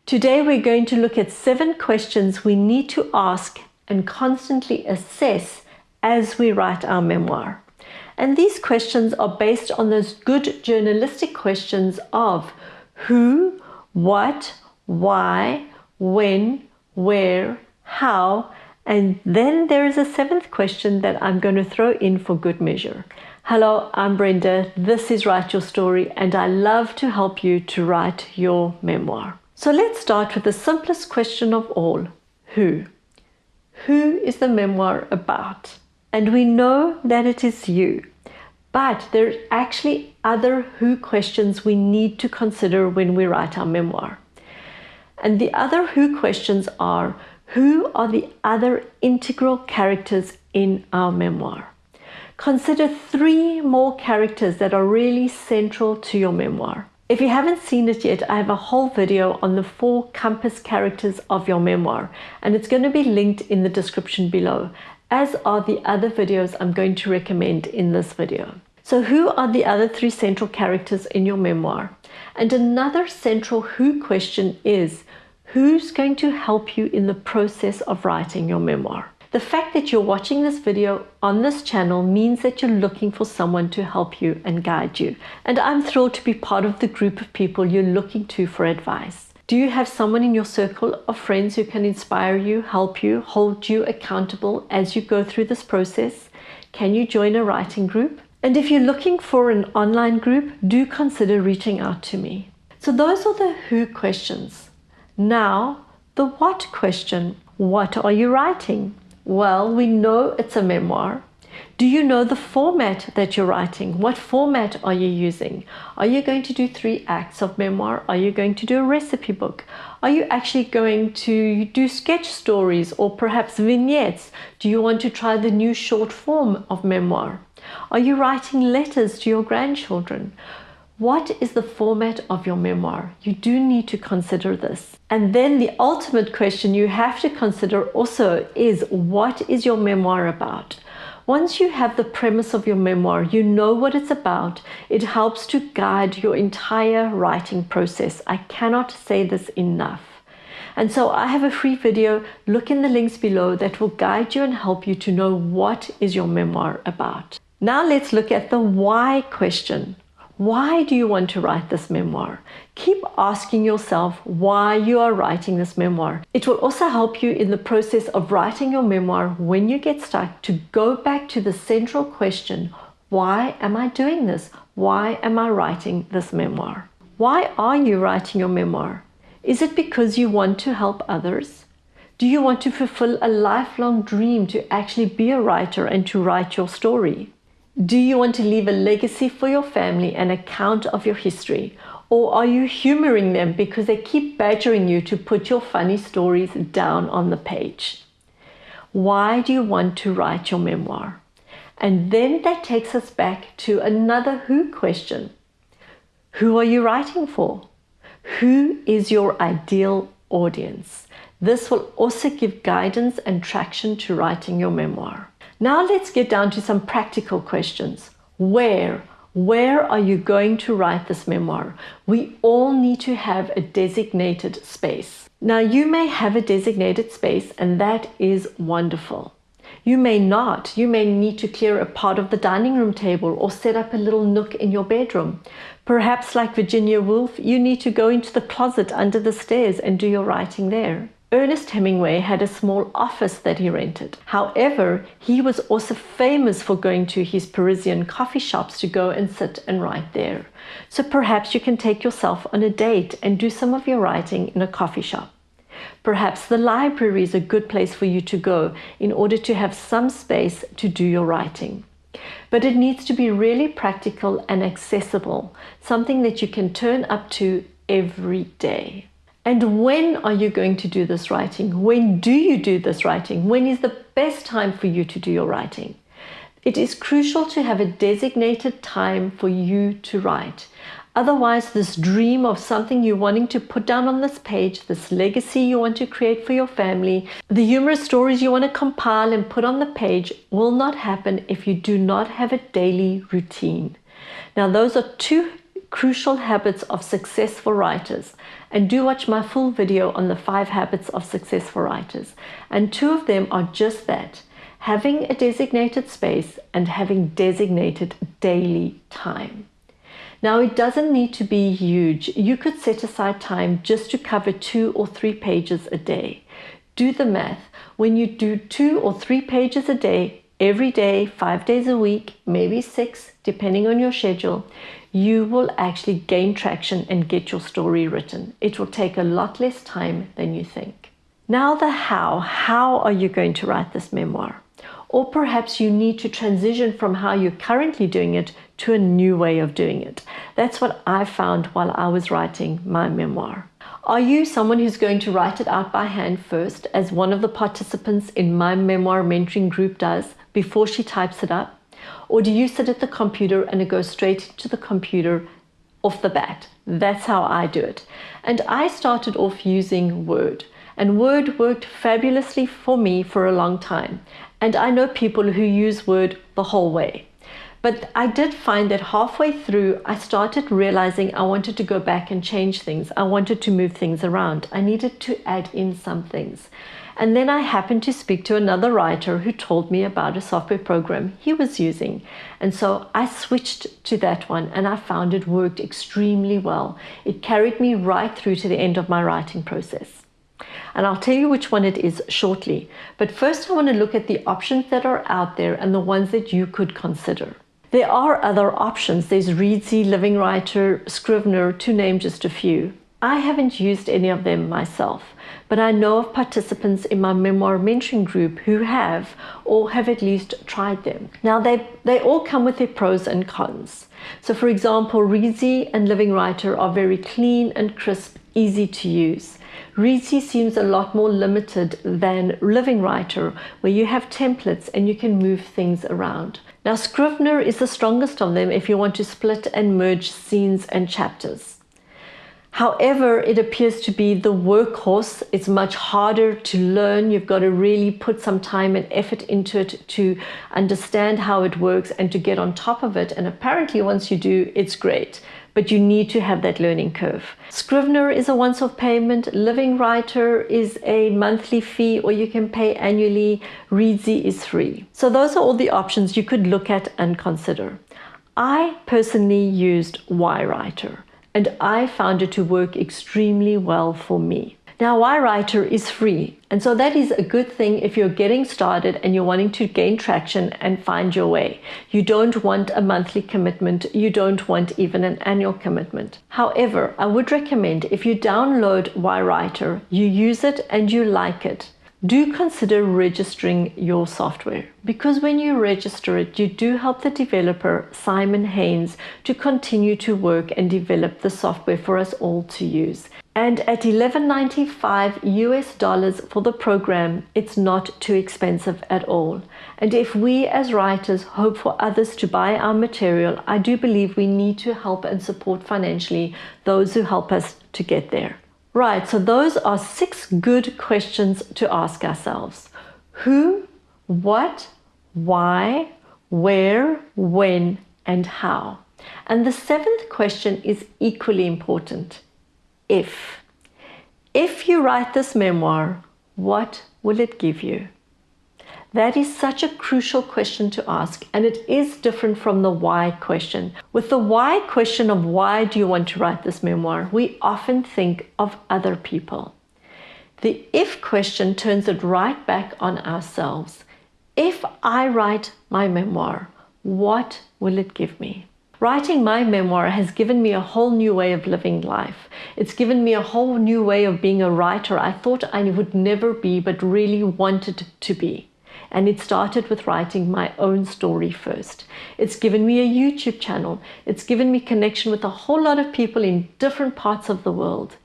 Today we're going to look at 7 questions we need to ask and constantly assess as we write our memoir. And these questions are based on those good journalistic questions of who, what, why, when, where, how, and then there is a 7th question that I'm going to throw in for good measure. Hello, I'm Brenda. This is Write Your Story, and I love to help you to write your memoir. So let's start with the simplest question of all, who? Who is the memoir about? And we know that it is you, but there are actually other who questions we need to consider when we write our memoir. And the other who questions are, who are the other integral characters in our memoir? Consider 3 more characters that are really central to your memoir. If you haven't seen it yet, I have a whole video on the 4 compass characters of your memoir, and it's going to be linked in the description below, as are the other videos I'm going to recommend in this video. So who are the other 3 central characters in your memoir? And another central who question is, who's going to help you in the process of writing your memoir? The fact that you're watching this video on this channel means that you're looking for someone to help you and guide you. And I'm thrilled to be part of the group of people you're looking to for advice. Do you have someone in your circle of friends who can inspire you, help you, hold you accountable as you go through this process? Can you join a writing group? And if you're looking for an online group, do consider reaching out to me. So those are the who questions. Now, the what question. What are you writing? Well, we know it's a memoir. Do you know the format that you're writing? What format are you using? Are you going to do 3 acts of memoir? Are you going to do a recipe book? Are you actually going to do sketch stories or perhaps vignettes? Do you want to try the new short form of memoir? Are you writing letters to your grandchildren? What is the format of your memoir? You do need to consider this. And then the ultimate question you have to consider also is, what is your memoir about? Once you have the premise of your memoir, you know what it's about, it helps to guide your entire writing process. I cannot say this enough. And so I have a free video, look in the links below, that will guide you and help you to know what is your memoir about. Now let's look at the why question. Why do you want to write this memoir? Keep asking yourself why you are writing this memoir. It will also help you in the process of writing your memoir when you get stuck to go back to the central question, why am I doing this? Why am I writing this memoir? Why are you writing your memoir? Is it because you want to help others? Do you want to fulfill a lifelong dream to actually be a writer and to write your story? Do you want to leave a legacy for your family, an account of your history? Or are you humoring them because they keep badgering you to put your funny stories down on the page? Why do you want to write your memoir? And then that takes us back to another who question. Who are you writing for? Who is your ideal audience? This will also give guidance and traction to writing your memoir. Now let's get down to some practical questions. Where are you going to write this memoir? We all need to have a designated space. Now you may have a designated space, and that is wonderful. You may not. You may need to clear a part of the dining room table or set up a little nook in your bedroom. Perhaps like Virginia Woolf, you need to go into the closet under the stairs and do your writing there. Ernest Hemingway had a small office that he rented. However, he was also famous for going to his Parisian coffee shops to go and sit and write there. So perhaps you can take yourself on a date and do some of your writing in a coffee shop. Perhaps the library is a good place for you to go in order to have some space to do your writing. But it needs to be really practical and accessible, something that you can turn up to every day. And when are you going to do this writing? When do you do this writing? When is the best time for you to do your writing? It is crucial to have a designated time for you to write. Otherwise, this dream of something you're wanting to put down on this page, this legacy you want to create for your family, the humorous stories you want to compile and put on the page will not happen if you do not have a daily routine. Now, those are 2 Crucial Habits of Successful Writers. And do watch my full video on the 5 habits of successful writers. And 2 of them are just that: having a designated space and having designated daily time. Now, it doesn't need to be huge. You could set aside time just to cover 2 or 3 pages a day. Do the math. When you do 2 or 3 pages a day, every day, 5 days a week, maybe 6, depending on your schedule, you will actually gain traction and get your story written. It will take a lot less time than you think. Now the how. How are you going to write this memoir? Or perhaps you need to transition from how you're currently doing it to a new way of doing it. That's what I found while I was writing my memoir. Are you someone who's going to write it out by hand first, as one of the participants in my memoir mentoring group does, before she types it up? Or do you sit at the computer and it goes straight to the computer off the bat? That's how I do it. And I started off using Word. And Word worked fabulously for me for a long time. And I know people who use Word the whole way. But I did find that halfway through, I started realizing I wanted to go back and change things. I wanted to move things around. I needed to add in some things. And then I happened to speak to another writer who told me about a software program he was using. And so I switched to that one, and I found it worked extremely well. It carried me right through to the end of my writing process. And I'll tell you which one it is shortly. But first I want to look at the options that are out there and the ones that you could consider. There are other options. There's Reedsy, Living Writer, Scrivener, to name just a few. I haven't used any of them myself, but I know of participants in my memoir mentoring group who have, or have at least tried them. Now they all come with their pros and cons. So for example, Reedsy and Living Writer are very clean and crisp, easy to use. Reedsy seems a lot more limited than Living Writer, where you have templates and you can move things around. Now, Scrivener is the strongest of them if you want to split and merge scenes and chapters. However, it appears to be the workhorse. It's much harder to learn. You've got to really put some time and effort into it to understand how it works and to get on top of it. And apparently once you do, it's great. But you need to have that learning curve. Scrivener is a once-off payment. Living Writer is a monthly fee, or you can pay annually. Reedsy is free. So those are all the options you could look at and consider. I personally used YWriter, and I found it to work extremely well for me. Now, YWriter is free, and so that is a good thing if you're getting started and you're wanting to gain traction and find your way. You don't want a monthly commitment. You don't want even an annual commitment. However, I would recommend, if you download YWriter, you use it and you like it, do consider registering your software, because when you register it, you do help the developer, Simon Haynes, to continue to work and develop the software for us all to use. And at $11.95 US for the program, it's not too expensive at all. And if we as writers hope for others to buy our material, I do believe we need to help and support financially those who help us to get there. Right, so those are 6 good questions to ask ourselves. Who, what, why, where, when, and how. And the 7th question is equally important. If. If you write this memoir, what will it give you? That is such a crucial question to ask, and it is different from the why question. With the why question of why do you want to write this memoir, we often think of other people. The if question turns it right back on ourselves. If I write my memoir, what will it give me? Writing my memoir has given me a whole new way of living life. It's given me a whole new way of being a writer I thought I would never be, but really wanted to be. And it started with writing my own story first. It's given me a YouTube channel. It's given me connection with a whole lot of people in different parts of the world.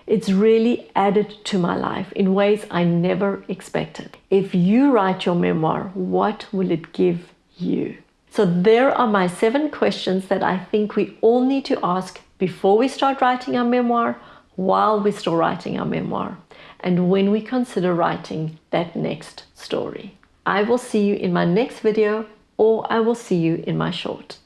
It's really added to my life in ways I never expected. If you write your memoir, what will it give you? So there are my 7 questions that I think we all need to ask before we start writing our memoir, while we're still writing our memoir, and when we consider writing that next story. I will see you in my next video, or I will see you in my short.